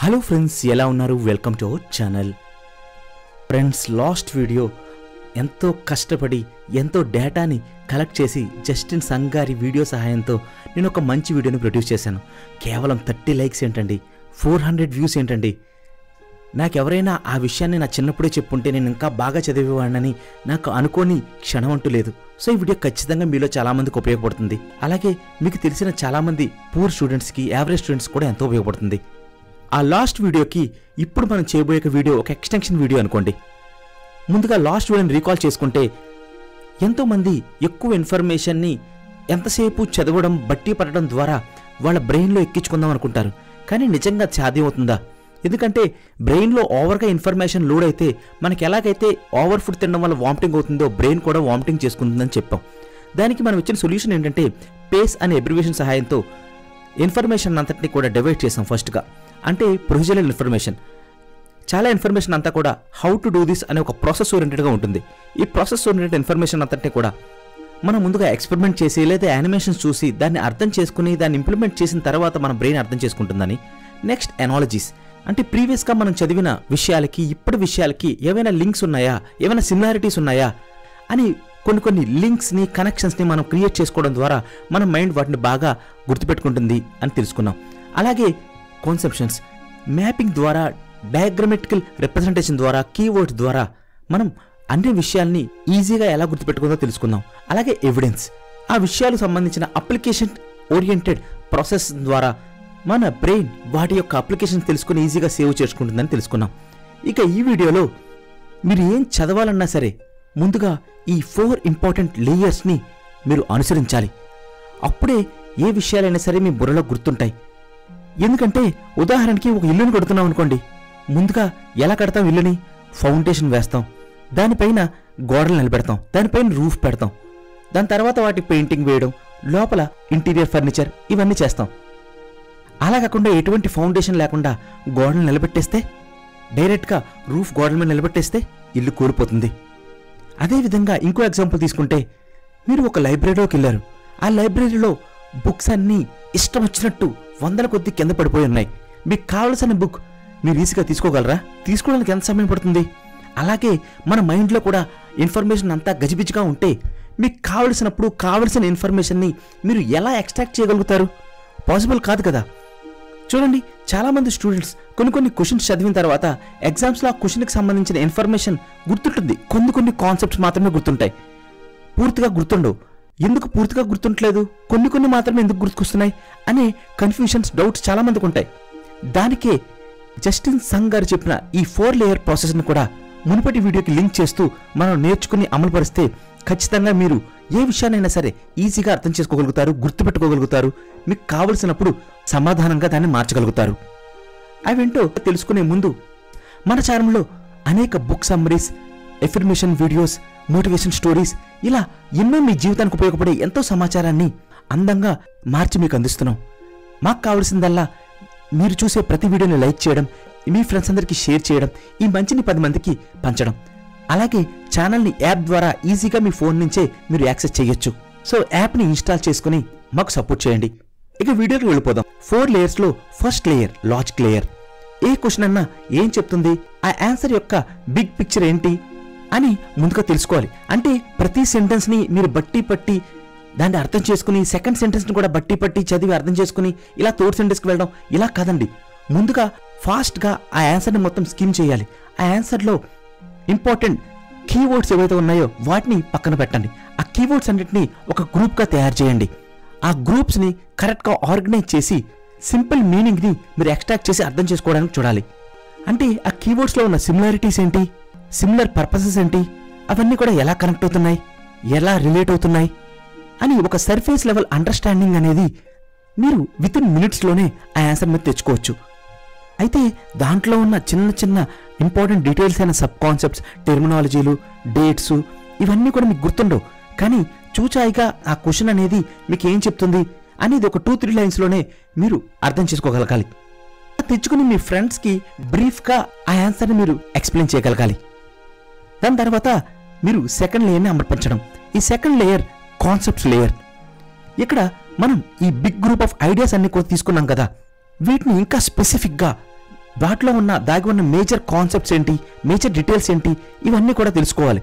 Hello friends, ఎలా ఉన్నారు? Welcome to our channel. Friends, last video ఎంతో కష్టపడి ఎంతో డేటాని కలెక్ట్ చేసి జస్టిన్ సంగ్ గారి వీడియో సహాయంతో నేను ఒక మంచి వీడియోని ప్రొడ్యూస్ చేశాను. కేవలం 30 లైక్స్ ఏంటండి, 400 వ్యూస్ ఏంటండి. నాకు ఎవరైనా ఆ విషయాన్ని నా చిన్నప్పుడే చెప్పుంటే నేను ఇంకా బాగా చదివేవాడినని నాకు అనుకోని క్షణం అంటూ లేదు. సో ఈ వీడియో ఖచ్చితంగా మీలో చాలామందికి ఉపయోగపడుతుంది. అలాగే మీకు తెలిసిన చాలామంది పూర్ స్టూడెంట్స్కి, యావరేజ్ స్టూడెంట్స్ కూడా ఎంతో ఉపయోగపడుతుంది. ఆ లాస్ట్ వీడియోకి ఇప్పుడు మనం చేయబోయే వీడియో ఒక ఎక్స్టెన్షన్ వీడియో అనుకోండి. ముందుగా లాస్ట్ వీడియోని రీకాల్ చేసుకుంటే ఎంతోమంది ఎక్కువ ఇన్ఫర్మేషన్ని ఎంతసేపు చదవడం, బట్టి పట్టడం ద్వారా వాళ్ళ బ్రెయిన్లో ఎక్కించుకుందాం అనుకుంటారు. కానీ నిజంగా సాధ్యం అవుతుందా? ఎందుకంటే బ్రెయిన్లో ఓవర్గా ఇన్ఫర్మేషన్ లోడ్ అయితే మనకి ఎలాగైతే ఓవర్ ఫుడ్ తినడం వల్ల వామిటింగ్ అవుతుందో బ్రెయిన్ కూడా వామిటింగ్ చేసుకుంటుందని చెప్పాం. దానికి మనం ఇచ్చిన సొల్యూషన్ ఏంటంటే పేస్ అనే అబ్రివేషన్ సహాయంతో ఇన్ఫర్మేషన్ అంతటిని కూడా డివైడ్ చేసాం. ఫస్ట్గా అంటే ప్రొసీజరల్ ఇన్ఫర్మేషన్. చాలా ఇన్ఫర్మేషన్ అంతా కూడా హౌ టు డూ దిస్ అనే ఒక ప్రాసెస్ ఓరియంటెడ్గా ఉంటుంది. ఈ ప్రాసెస్ ఓరియంటెడ్ ఇన్ఫర్మేషన్ అంతటిని కూడా మనం ముందుగా ఎక్స్పెరిమెంట్ చేసి లేదా యానిమేషన్స్ చూసి దాన్ని అర్థం చేసుకుని దాన్ని ఇంప్లిమెంట్ చేసిన తర్వాత మన బ్రెయిన్ అర్థం చేసుకుంటుందని. నెక్స్ట్ ఎనాలజీస్, అంటే ప్రీవియస్గా మనం చదివిన విషయాలకి ఇప్పటి విషయాలకి ఏవైనా లింక్స్ ఉన్నాయా, ఏమైనా సిమిలారిటీస్ ఉన్నాయా అని కొన్ని లింక్స్ని, కనెక్షన్స్ని మనం క్రియేట్ చేసుకోవడం ద్వారా మన మైండ్ వాటిని బాగా గుర్తుపెట్టుకుంటుంది అని తెలుసుకున్నాం. అలాగే కాన్సెప్షన్స్, మ్యాపింగ్ ద్వారా, డయాగ్రమెటికల్ రిప్రజెంటేషన్ ద్వారా, కీవర్డ్స్ ద్వారా మనం అన్ని విషయాల్ని ఈజీగా ఎలా గుర్తుపెట్టుకుందో తెలుసుకుందాం. అలాగే ఎవిడెన్స్, ఆ విషయాలకు సంబంధించిన అప్లికేషన్ ఓరియంటెడ్ ప్రాసెస్ ద్వారా మన బ్రెయిన్ వాటి యొక్క అప్లికేషన్ తెలుసుకుని ఈజీగా సేవ్ చేసుకుంటుందని తెలుసుకున్నాం. ఇక ఈ వీడియోలో మీరు ఏం చదవాలన్నా సరే ముందుగా ఈ 4 ఇంపార్టెంట్ లేయర్స్ని మీరు అనుసరించాలి. అప్పుడే ఏ విషయాలైనా సరే మీ బుర్రలో గుర్తుంటాయి. ఎందుకంటే ఉదాహరణకి ఒక ఇల్లుని కడుతున్నాం అనుకోండి. ముందుగా ఎలా కడతాం? ఇల్లుని ఫౌండేషన్ వేస్తాం, దానిపైన గోడలు నిలబెడతాం, దానిపైన రూఫ్ పెడతాం, దాని తర్వాత వాటి పెయింటింగ్ వేయడం, లోపల ఇంటీరియర్ ఫర్నిచర్ ఇవన్నీ చేస్తాం. అలా కాకుండా ఎటువంటి ఫౌండేషన్ లేకుండా గోడలు నిలబెట్టేస్తే, డైరెక్ట్గా రూఫ్ గోడల మీద నిలబెట్టేస్తే ఇల్లు కూలిపోతుంది. అదేవిధంగా ఇంకో ఎగ్జాంపుల్ తీసుకుంటే, మీరు ఒక లైబ్రరీలోకి వెళ్ళారు. ఆ లైబ్రరీలో బుక్స్ అన్నీ ఇష్టం వచ్చినట్టు 100ల కొద్దీ కింద పడిపోయి ఉన్నాయి. మీకు కావలసిన బుక్ మీరు ఈజీగా తీసుకోగలరా? తీసుకోవడానికి ఎంత సమయం పడుతుంది? అలాగే మన మైండ్లో కూడా ఇన్ఫర్మేషన్ అంతా గజిబిజిగా ఉంటే మీకు కావలసినప్పుడు కావలసిన ఇన్ఫర్మేషన్ని మీరు ఎలా ఎక్స్ట్రాక్ట్ చేయగలుగుతారు? పాసిబుల్ కాదు కదా. చూడండి, చాలామంది స్టూడెంట్స్ కొన్ని క్వశ్చన్స్ చదివిన తర్వాత ఎగ్జామ్స్లో ఆ క్వశ్చన్కి సంబంధించిన ఇన్ఫర్మేషన్ గుర్తుంటుంది. కొన్ని కాన్సెప్ట్స్ మాత్రమే గుర్తుంటాయి, పూర్తిగా గుర్తుండవు. ఎందుకు పూర్తిగా గుర్తుంటలేదు, కొన్ని మాత్రమే ఎందుకు గుర్తుకొస్తున్నాయి అనే కన్ఫ్యూషన్స్, డౌట్స్ చాలా మందికి ఉంటాయి. దానికే జస్టిన్ సంగ్ గారు చెప్పిన ఈ 4 లేయర్ ప్రాసెస్ని కూడా మునుపటి వీడియోకి లింక్ చేస్తూ మనం నేర్చుకుని అమలుపరిస్తే ఖచ్చితంగా మీరు ఏ విషయాన్నైనా సరే ఈజీగా అర్థం చేసుకోగలుగుతారు, గుర్తుపెట్టుకోగలుగుతారు. మీకు కావలసినప్పుడు సమాధానంగా దాన్ని మార్చగలుగుతారు. అవేంటో తెలుసుకునే ముందు మన ఛానల్లో అనేక book summaries, affirmation videos, motivation stories ఇలా ఎన్నో మీ జీవితానికి ఉపయోగపడే ఎంతో సమాచారాన్ని అందంగా మార్చి మీకు అందిస్తున్నాం. మాకు కావలసిందల్లా మీరు చూసే ప్రతి వీడియోని లైక్ చేయడం, మీ ఫ్రెండ్స్ అందరికీ షేర్ చేయడం, ఈ మంచిని 10 మందికి పంచడం. అలాగే ఛానల్ని యాప్ ద్వారా ఈజీగా మీ ఫోన్ నుంచే మీరు యాక్సెస్ చేయొచ్చు. సో యాప్ని ఇన్స్టాల్ చేసుకుని మాకు సపోర్ట్ చేయండి. ఇక వీడియోకి వెళ్ళిపోదాం. 4 లేయర్స్లో ఫస్ట్ లేయర్ లాజిక్ లేయర్. ఏ క్వశ్చన్ అన్నా ఏం చెప్తుంది, ఆ ఆన్సర్ యొక్క బిగ్ పిక్చర్ ఏంటి అని ముందుగా తెలుసుకోవాలి. అంటే ప్రతి సెంటెన్స్ని మీరు బట్టి పట్టి దాన్ని అర్థం చేసుకుని, సెకండ్ సెంటెన్స్ని కూడా బట్టి పట్టి చదివి అర్థం చేసుకుని ఇలా థర్డ్ సెంటెన్స్కి వెళ్ళడం ఇలా కాదండి. ముందుగా ఫాస్ట్గా ఆ ఆన్సర్ని మొత్తం స్కిమ్ చేయాలి. ఆ ఆన్సర్లో ఇంపార్టెంట్ కీవర్డ్స్ ఏవైతే ఉన్నాయో వాటిని పక్కన పెట్టండి. ఆ కీవర్డ్స్ అన్నింటినీ ఒక గ్రూప్గా తయారు చేయండి. ఆ గ్రూప్స్ని కరెక్ట్గా ఆర్గనైజ్ చేసి సింపుల్ మీనింగ్ని మీరు ఎక్స్ట్రాక్ట్ చేసి అర్థం చేసుకోవడానికి చూడాలి. అంటే ఆ కీవర్డ్స్లో ఉన్న సిమిలారిటీస్ ఏంటి, సిమిలర్ పర్పసెస్ ఏంటి, అవన్నీ కూడా ఎలా కనెక్ట్ అవుతున్నాయి, ఎలా రిలేట్ అవుతున్నాయి అని ఒక సర్ఫేస్ లెవెల్ అండర్స్టాండింగ్ అనేది మీరు వితిన్ మినిట్స్లోనే ఆ ఆన్సర్ మీద తెచ్చుకోవచ్చు. అయితే దాంట్లో ఉన్న చిన్న ఇంపార్టెంట్ డీటెయిల్స్ అయిన సబ్ కాన్సెప్ట్స్, టెర్మినాలజీలు, డేట్స్ ఇవన్నీ కూడా మీకు గుర్తుండవు. కానీ చూచాయిగా ఆ క్వశ్చన్ అనేది మీకు ఏం చెప్తుంది అనేది ఒక 2-3 లైన్స్లోనే మీరు అర్థం చేసుకోగలగాలి. తెచ్చుకుని మీ ఫ్రెండ్స్కి బ్రీఫ్గా ఆ ఆన్సర్ని మీరు ఎక్స్ప్లెయిన్ చేయగలగాలి. దాని తర్వాత మీరు సెకండ్ లేయర్ని అమర్పించడం. ఈ సెకండ్ లేయర్ కాన్సెప్ట్స్ లేయర్. ఇక్కడ మనం ఈ బిగ్ గ్రూప్ ఆఫ్ ఐడియాస్ అన్ని కూడా తీసుకున్నాం కదా, వీటిని ఇంకా స్పెసిఫిక్గా వాటిలో దాగి ఉన్న మేజర్ కాన్సెప్ట్స్ ఏంటి, మేజర్ డీటెయిల్స్ ఏంటి, ఇవన్నీ కూడా తెలుసుకోవాలి.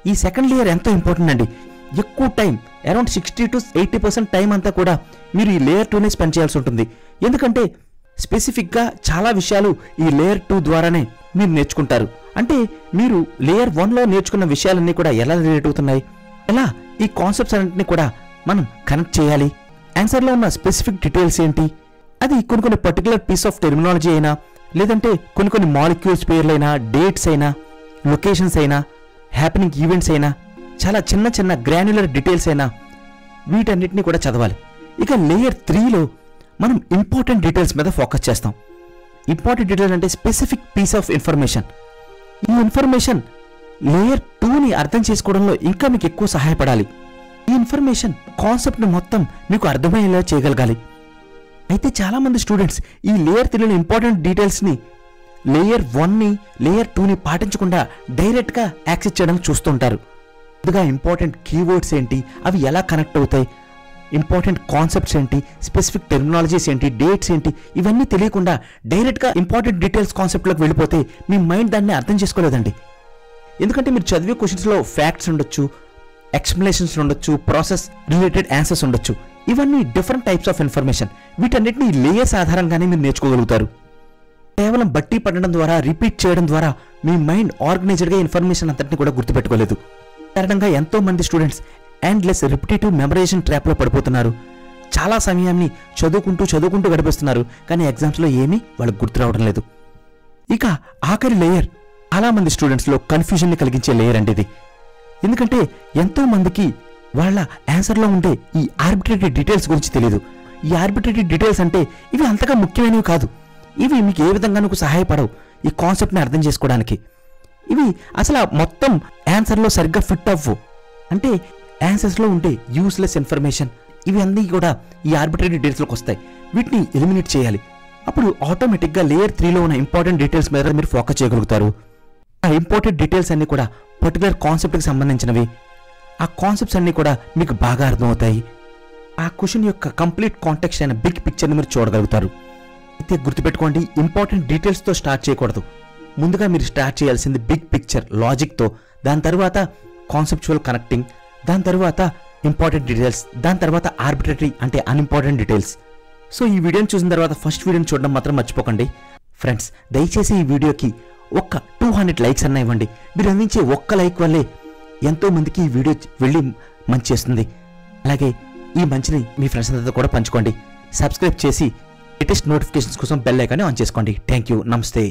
ఈ సెకండ్ లేయర్ ఎంతో ఇంపార్టెంట్ అండి. ఎక్కువ టైం, అరౌండ్ 60 to 80% టైం అంతా కూడా మీరు ఈ లేయర్ 2నే స్పెండ్ చేయాల్సి ఉంటుంది. ఎందుకంటే స్పెసిఫిక్గా చాలా విషయాలు ఈ లేయర్ 2 ద్వారానే మీరు నేర్చుకుంటారు. అంటే మీరు లేయర్ 1లో నేర్చుకున్న విషయాలన్నీ కూడా ఎలా రిలేట్ అవుతున్నాయి, ఎలా ఈ కాన్సెప్ట్స్ అన్నింటినీ కూడా మనం కనెక్ట్ చేయాలి, ఆన్సర్లో ఉన్న స్పెసిఫిక్ డీటెయిల్స్ ఏంటి, అది కొన్ని పర్టికులర్ పీస్ ఆఫ్ టెర్మినాలజీ అయినా, లేదంటే కొన్ని మాలిక్యూల్స్ పేర్లైనా, డేట్స్ అయినా, లొకేషన్స్ అయినా, హ్యాపెనింగ్ ఈవెంట్స్ అయినా, చాలా చిన్న గ్రాన్యులర్ డీటెయిల్స్ అయినా, వీటన్నిటిని కూడా చదవాలి. ఇక లేయర్ 3లో మనం ఇంపార్టెంట్ డీటెయిల్స్ మీద ఫోకస్ చేస్తాం. ఇంపార్టెంట్ డీటెయిల్స్ అంటే స్పెసిఫిక్ పీస్ ఆఫ్ ఇన్ఫర్మేషన్. ఈ ఇన్ఫర్మేషన్ లేయర్ 2ని అర్థం చేసుకోవడంలో ఇంకా మీకు ఎక్కువ సహాయపడాలి. ఈ ఇన్ఫర్మేషన్ కాన్సెప్ట్ని మొత్తం మీకు అర్థమయ్యేలా చేయగలగాలి. అయితే చాలామంది స్టూడెంట్స్ ఈ లేయర్ 3లో ఇంపార్టెంట్ డీటెయిల్స్ని లేయర్ 1ని, లేయర్ 2ని పాటించకుండా డైరెక్ట్గా యాక్సెస్ చేయడానికి చూస్తుంటారు. ముందుగా ఇంపార్టెంట్ కీవర్డ్స్ ఏంటి, అవి ఎలా కనెక్ట్ అవుతాయి, ఇంపార్టెంట్ కాన్సెప్ట్స్ ఏంటి, స్పెసిఫిక్ టెర్మినాలజీస్ ఏంటి, డేట్స్ ఏంటి, ఇవన్నీ తెలియకుండా డైరెక్ట్గా ఇంపార్టెంట్ డీటెయిల్స్ కాన్సెప్ట్లోకి వెళ్ళిపోతే మీ మైండ్ దాన్ని అర్థం చేసుకోలేదండి. ఎందుకంటే మీరు చదివే క్వశ్చన్స్లో ఫ్యాక్ట్స్ ఉండొచ్చు, ఎక్స్ప్లెనేషన్స్ ఉండొచ్చు, ప్రాసెస్ రిలేటెడ్ ఆన్సర్స్ ఉండొచ్చు. ఇవన్నీ డిఫరెంట్ టైప్స్ ఆఫ్ ఇన్ఫర్మేషన్. వీటన్నిటిని లేయర్స్ ఆధారంగానే మీరు నేర్చుకోగలుగుతారు. కేవలం బట్టి పడడం ద్వారా, రిపీట్ చేయడం ద్వారా మీ మైండ్ ఆర్గనైజ్డ్గా ఇన్ఫర్మేషన్ అంతటిని కూడా గుర్తుపెట్టుకోలేదు. కారణంగా ఎంతో మంది స్టూడెంట్స్ ఎండ్లెస్ రిపిటేటివ్ మెమరైజేషన్ ట్రాప్లో పడిపోతున్నారు. చాలా సమయాన్ని చదువుకుంటూ గడిపిస్తున్నారు, కానీ ఎగ్జామ్స్లో ఏమీ వాళ్ళకి గుర్తు రావడం లేదు. ఇక ఆఖరి లేయర్ చాలా మంది స్టూడెంట్స్లో కన్ఫ్యూజన్ని కలిగించే లేయర్ అండి ఇది. ఎందుకంటే ఎంతో మందికి వాళ్ళ ఆన్సర్లో ఉండే ఈ ఆర్బిట్రేటరీ డీటెయిల్స్ గురించి తెలియదు. ఈ ఆర్బిట్రేటరీ డీటెయిల్స్ అంటే ఇవి అంతగా ముఖ్యమైనవి కాదు. ఇవి మీకు ఏ విధంగానూ సహాయపడవు ఈ కాన్సెప్ట్ని అర్థం చేసుకోవడానికి. ఇవి అసలు మొత్తం ఆన్సర్లో సరిగ్గా ఫిట్ అవ్వు. అంటే ఆన్సర్స్లో ఉండే యూస్లెస్ ఇన్ఫర్మేషన్, ఇవి అన్నీ కూడా ఈ ఆర్బిట్రేటరీ డీటెయిల్స్లోకి వస్తాయి. వీటిని ఎలిమినేట్ చేయాలి. అప్పుడు ఆటోమేటిక్గా లేయర్ 3లో ఉన్న ఇంపార్టెంట్ డీటెయిల్స్ మీద మీరు ఫోకస్ చేయగలుగుతారు. ఆ ఇంపార్టెంట్ డీటెయిల్స్ అన్నీ కూడా పర్టికులర్ కాన్సెప్ట్కి సంబంధించినవి. ఆ కాన్సెప్ట్స్ అన్నీ కూడా మీకు బాగా అర్థమవుతాయి. ఆ క్వశ్చన్ యొక్క కంప్లీట్ కాంటెక్స్ట్ అయిన బిగ్ పిక్చర్ని మీరు చూడగలుగుతారు. అయితే గుర్తుపెట్టుకోండి, ఇంపార్టెంట్ డీటెయిల్స్తో స్టార్ట్ చేయకూడదు. ముందుగా మీరు స్టార్ట్ చేయాల్సింది బిగ్ పిక్చర్ లాజిక్తో, దాని తర్వాత కాన్సెప్చువల్ కనెక్టింగ్, దాని తర్వాత ఇంపార్టెంట్ డీటెయిల్స్, దాని తర్వాత ఆర్బిట్రేటరీ అంటే అన్ఇంపార్టెంట్ డీటెయిల్స్. సో ఈ వీడియోని చూసిన తర్వాత ఫస్ట్ వీడియోని చూడడం మాత్రం మర్చిపోకండి. ఫ్రెండ్స్, దయచేసి ఈ వీడియోకి ఒక్క 200 లైక్స్ అన్న ఇవ్వండి. మీరు అందించే ఒక్క లైక్ వల్లే ఎంతో మందికి ఈ వీడియో వెళ్ళి మంచి చేస్తుంది. అలాగే ఈ మంచిని మీ ఫ్రెండ్స్ అందరితో కూడా పంచుకోండి. సబ్స్క్రైబ్ చేసి లేటెస్ట్ నోటిఫికేషన్స్ కోసం బెల్ ఐకాన్ని ఆన్ చేసుకోండి. Thank you. నమస్తే.